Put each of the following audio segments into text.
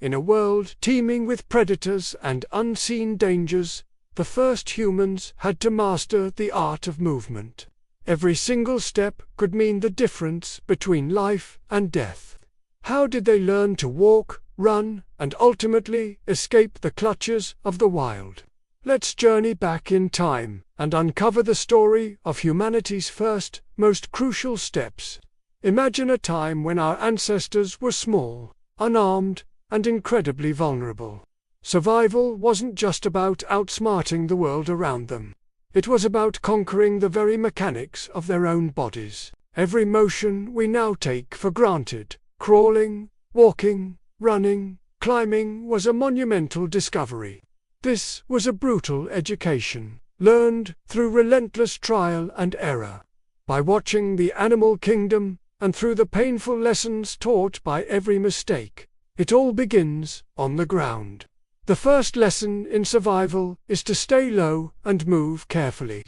In a world teeming with predators and unseen dangers, the first humans had to master the art of movement. Every single step could mean the difference between life and death. How did they learn to walk, run, and ultimately escape the clutches of the wild? Let's journey back in time and uncover the story of humanity's first, most crucial steps. Imagine a time when our ancestors were small, unarmed, and incredibly vulnerable. Survival wasn't just about outsmarting the world around them. It was about conquering the very mechanics of their own bodies. Every motion we now take for granted, crawling, walking, running, climbing, was a monumental discovery. This was a brutal education, learned through relentless trial and error. By watching the animal kingdom, and through the painful lessons taught by every mistake, it all begins on the ground. The first lesson in survival is to stay low and move carefully.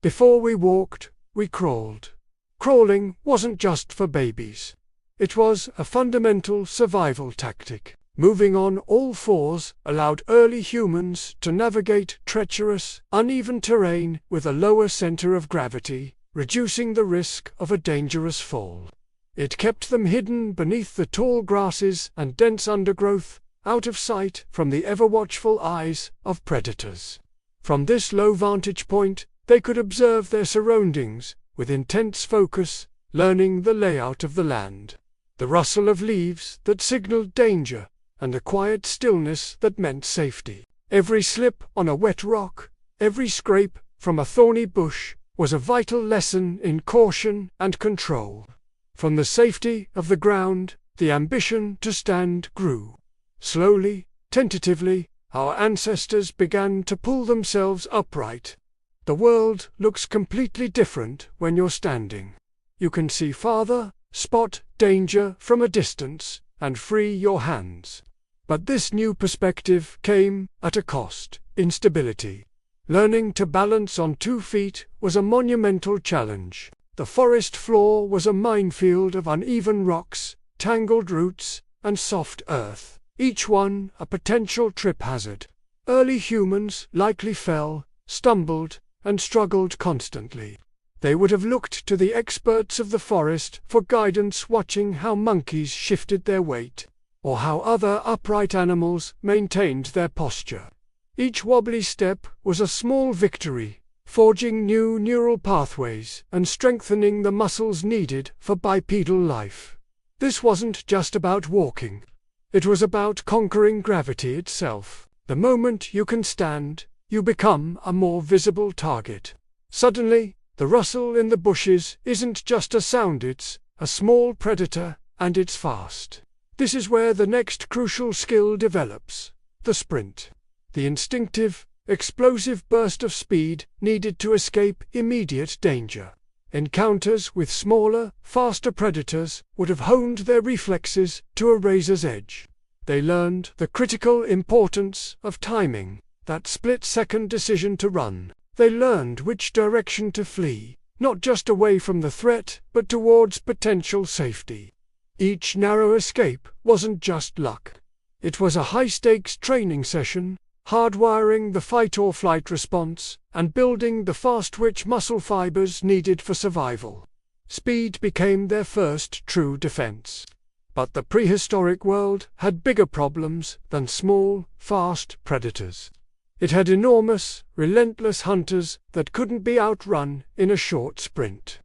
Before we walked, we crawled. Crawling wasn't just for babies. It was a fundamental survival tactic. Moving on all fours allowed early humans to navigate treacherous, uneven terrain with a lower center of gravity, reducing the risk of a dangerous fall. It kept them hidden beneath the tall grasses and dense undergrowth, out of sight from the ever-watchful eyes of predators. From this low vantage point, they could observe their surroundings with intense focus, learning the layout of the land, the rustle of leaves that signaled danger, and the quiet stillness that meant safety. Every slip on a wet rock, every scrape from a thorny bush, was a vital lesson in caution and control. From the safety of the ground, the ambition to stand grew. Slowly, tentatively, our ancestors began to pull themselves upright. The world looks completely different when you're standing. You can see farther, spot danger from a distance, and free your hands. But this new perspective came at a cost: instability. Learning to balance on 2 feet was a monumental challenge. The forest floor was a minefield of uneven rocks, tangled roots, and soft earth, each one a potential trip hazard. Early humans likely fell, stumbled, and struggled constantly. They would have looked to the experts of the forest for guidance, watching how monkeys shifted their weight, or how other upright animals maintained their posture. Each wobbly step was a small victory, forging new neural pathways and strengthening the muscles needed for bipedal life. This wasn't just about walking. It was about conquering gravity itself. The moment you can stand, you become a more visible target. Suddenly, the rustle in the bushes isn't just a sound, it's a small predator, and it's fast. This is where the next crucial skill develops: the sprint. The instinctive, explosive burst of speed needed to escape immediate danger. Encounters with smaller, faster predators would have honed their reflexes to a razor's edge. They learned the critical importance of timing, that split-second decision to run. They learned which direction to flee, not just away from the threat, but towards potential safety. Each narrow escape wasn't just luck. It was a high-stakes training session, hardwiring the fight-or-flight response, and building the fast-twitch muscle fibers needed for survival. Speed became their first true defense. But the prehistoric world had bigger problems than small, fast predators. It had enormous, relentless hunters that couldn't be outrun in a short sprint.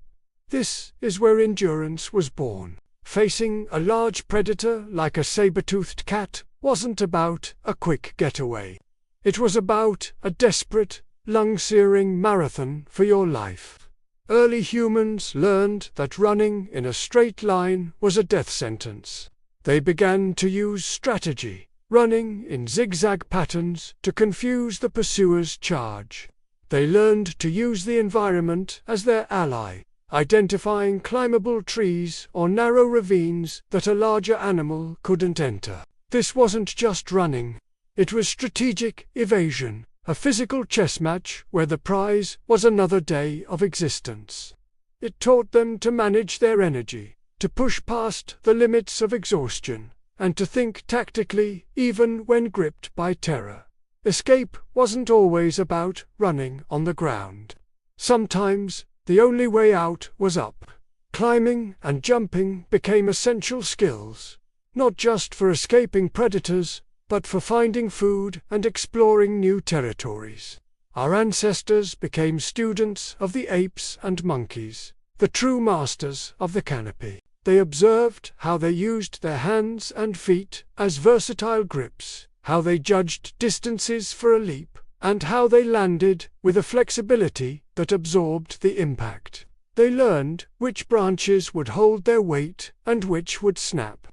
This is where endurance was born. Facing a large predator like a saber-toothed cat wasn't about a quick getaway. It was about a desperate, lung-searing marathon for your life. Early humans learned that running in a straight line was a death sentence. They began to use strategy, running in zigzag patterns to confuse the pursuer's charge. They learned to use the environment as their ally, identifying climbable trees or narrow ravines that a larger animal couldn't enter. This wasn't just running. It was strategic evasion, a physical chess match where the prize was another day of existence. It taught them to manage their energy, to push past the limits of exhaustion, and to think tactically even when gripped by terror. Escape wasn't always about running on the ground. Sometimes the only way out was up. Climbing and jumping became essential skills, not just for escaping predators, but for finding food and exploring new territories. Our ancestors became students of the apes and monkeys, the true masters of the canopy. They observed how they used their hands and feet as versatile grips, how they judged distances for a leap, and how they landed with a flexibility that absorbed the impact. They learned which branches would hold their weight and which would snap.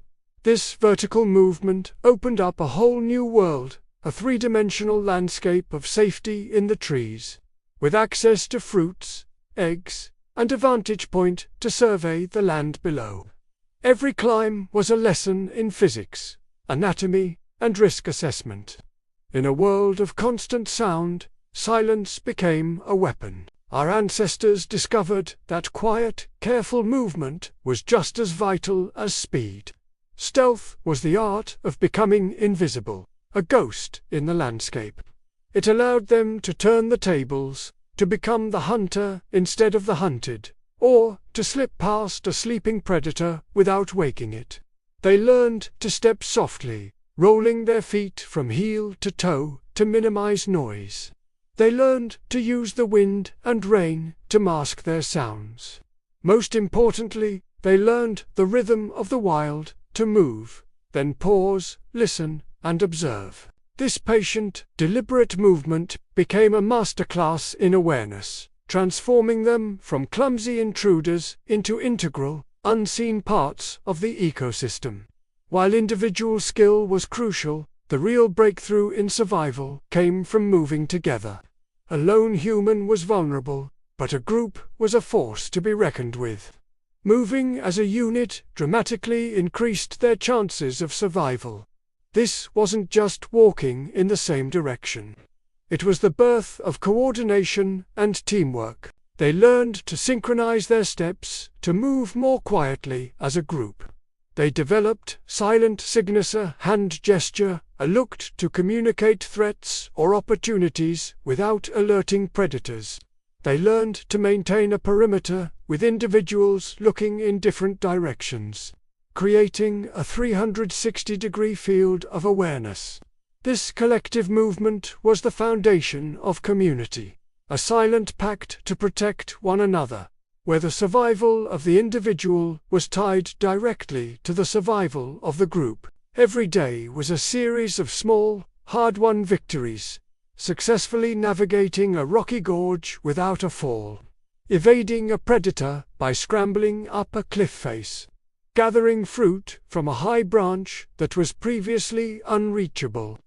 This vertical movement opened up a whole new world, a three-dimensional landscape of safety in the trees, with access to fruits, eggs, and a vantage point to survey the land below. Every climb was a lesson in physics, anatomy, and risk assessment. In a world of constant sound, silence became a weapon. Our ancestors discovered that quiet, careful movement was just as vital as speed. Stealth was the art of becoming invisible, a ghost in the landscape. It allowed them to turn the tables, to become the hunter instead of the hunted, or to slip past a sleeping predator without waking it. They learned to step softly, rolling their feet from heel to toe to minimize noise. They learned to use the wind and rain to mask their sounds. Most importantly, they learned the rhythm of the wild, to move, then pause, listen, and observe. This patient, deliberate movement became a masterclass in awareness, transforming them from clumsy intruders into integral, unseen parts of the ecosystem. While individual skill was crucial, the real breakthrough in survival came from moving together. A lone human was vulnerable, but a group was a force to be reckoned with. Moving as a unit dramatically increased their chances of survival. This wasn't just walking in the same direction. It was the birth of coordination and teamwork. They learned to synchronize their steps, to move more quietly as a group. They developed silent signature hand gesture, a look to communicate threats or opportunities without alerting predators. They learned to maintain a perimeter with individuals looking in different directions, creating a 360-degree field of awareness. This collective movement was the foundation of community, a silent pact to protect one another, where the survival of the individual was tied directly to the survival of the group. Every day was a series of small, hard-won victories, successfully navigating a rocky gorge without a fall, evading a predator by scrambling up a cliff face, gathering fruit from a high branch that was previously unreachable.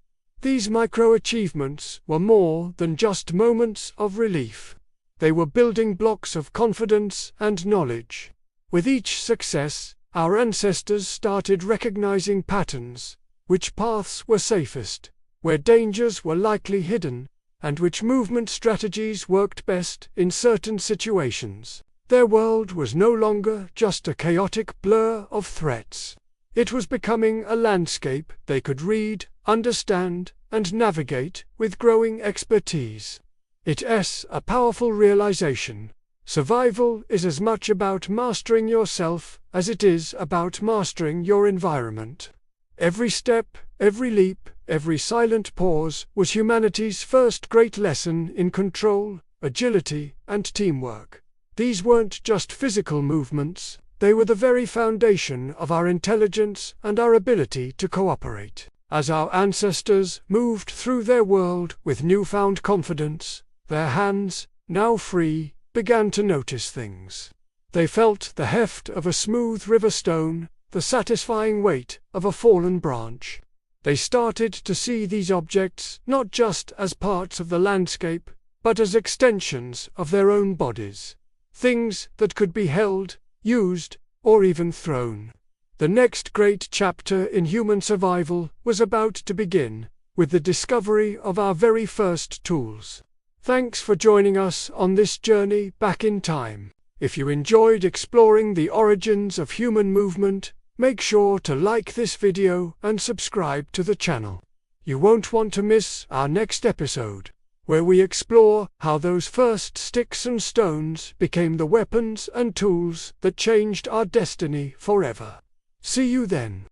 These micro-achievements were more than just moments of relief. They were building blocks of confidence and knowledge. With each success, our ancestors started recognizing patterns, which paths were safest, where dangers were likely hidden, and which movement strategies worked best in certain situations. Their world was no longer just a chaotic blur of threats. It was becoming a landscape they could read, understand, and navigate with growing expertise. It's a powerful realization. Survival is as much about mastering yourself as it is about mastering your environment. Every step, every leap, every silent pause was humanity's first great lesson in control, agility, and teamwork. These weren't just physical movements, they were the very foundation of our intelligence and our ability to cooperate. As our ancestors moved through their world with newfound confidence, their hands, now free, began to notice things. They felt the heft of a smooth river stone, the satisfying weight of a fallen branch. They started to see these objects not just as parts of the landscape, but as extensions of their own bodies. Things that could be held, used, or even thrown. The next great chapter in human survival was about to begin, with the discovery of our very first tools. Thanks for joining us on this journey back in time. If you enjoyed exploring the origins of human movement, Make sure to like this video and subscribe to the channel. You won't want to miss our next episode, where we explore how those first sticks and stones became the weapons and tools that changed our destiny forever. See you then.